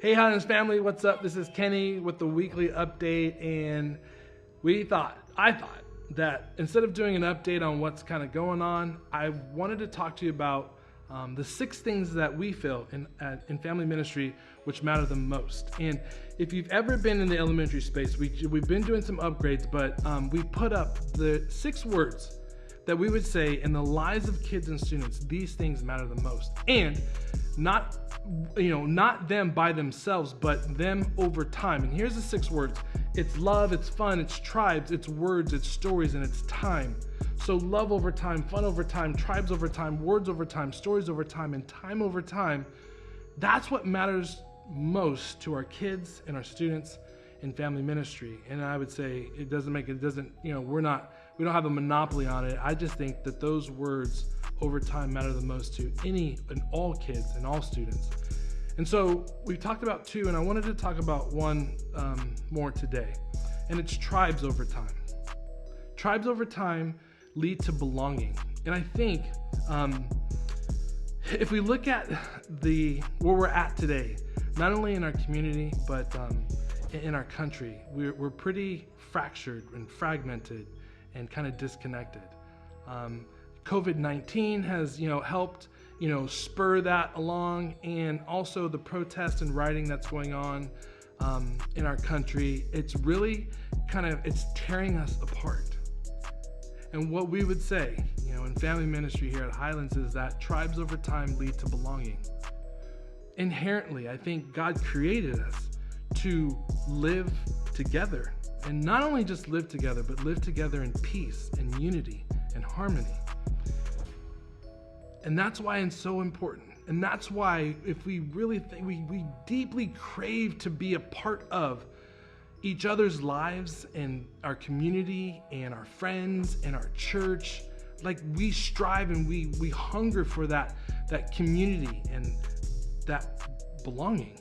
Hey Highlands family, what's up? This is Kenny with the weekly update, and I thought that instead of doing an update on what's kind of going on, I wanted to talk to you about the 6 things that we feel in family ministry which matter the most. And if you've ever been in the elementary space, we've been doing some upgrades, but we put up the 6 words that we would say in the lives of kids and students, these things matter the most. And not them by themselves, but them over time. And here's the 6 words. It's love, it's fun, it's tribes, it's words, it's stories, and it's time. So love over time, fun over time, tribes over time, words over time, stories over time, and time over time. That's what matters most to our kids and our students in family ministry. And I would say we don't have a monopoly on it. I just think that those words over time matter the most to any and all kids and all students. And so we talked about 2, and I wanted to talk about one more today, and it's tribes over time. Tribes over time lead to belonging. And I think if we look at where we're at today, not only in our community, but in our country, we're pretty fractured and fragmented and kind of disconnected. COVID-19 has, helped, spur that along, and also the protest and rioting that's going on in our country. It's really it's tearing us apart. And what we would say, in family ministry here at Highlands is that tribes over time lead to belonging. Inherently, I think God created us to live together, and not only just live together, but live together in peace and unity and harmony. And that's why it's so important. And that's why if we really think, we deeply crave to be a part of each other's lives and our community and our friends and our church. Like, we strive and we hunger for that community and that belonging.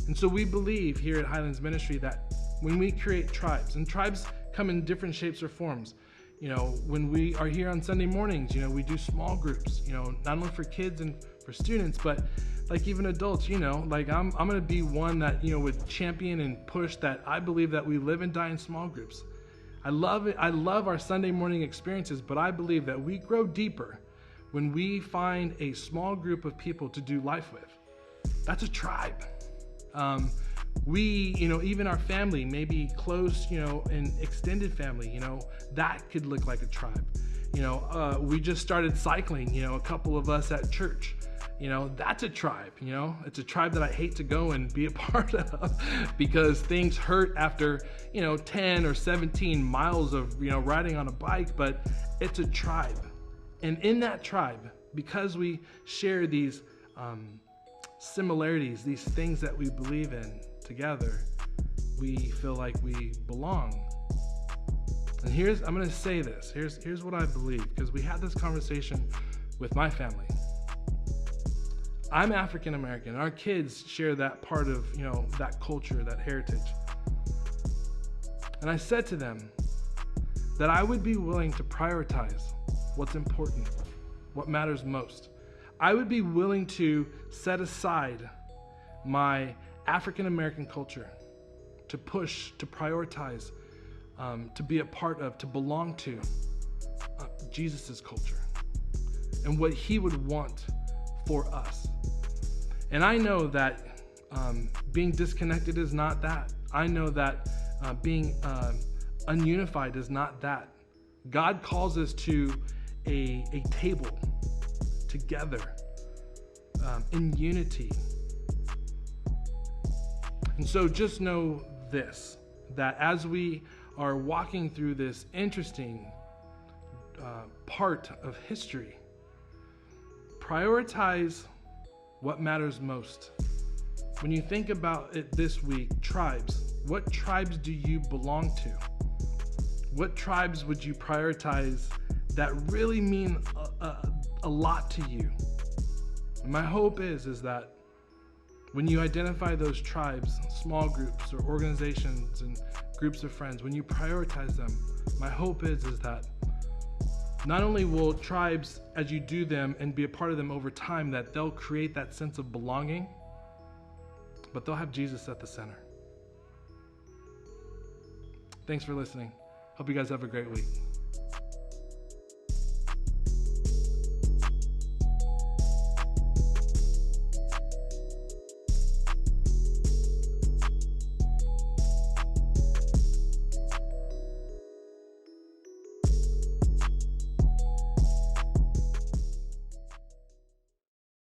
And so we believe here at Highlands Ministry that when we create tribes, and tribes come in different shapes or forms. When we are here on Sunday mornings, we do small groups, not only for kids and for students, but like even adults, I'm going to be one that, would champion and push that. I believe that we live and die in small groups. I love it. I love our Sunday morning experiences, but I believe that we grow deeper when we find a small group of people to do life with. That's a tribe. We, even our family, maybe close, and extended family, that could look like a tribe. We just started cycling, a couple of us at church, that's a tribe. It's a tribe that I hate to go and be a part of because things hurt after, 10 or 17 miles of, riding on a bike, but it's a tribe. And in that tribe, because we share these, similarities, these things that we believe in together, we feel like we belong. And I'm going to say this. Here's what I believe, because we had this conversation with my family. I'm African American. Our kids share that part of, that culture, that heritage. And I said to them that I would be willing to prioritize what's important, what matters most. I would be willing to set aside my African American culture, to push, to prioritize, to be a part of, to belong to Jesus's culture and what he would want for us. And I know that being disconnected is not that. I know that being ununified is not that. God calls us to a table together in unity. And so just know this, that as we are walking through this interesting part of history, prioritize what matters most. When you think about it this week, tribes, what tribes do you belong to? What tribes would you prioritize that really mean a lot to you? And my hope is that when you identify those tribes, small groups or organizations and groups of friends, when you prioritize them, my hope is that not only will tribes, as you do them and be a part of them over time, that they'll create that sense of belonging, but they'll have Jesus at the center. Thanks for listening. Hope you guys have a great week.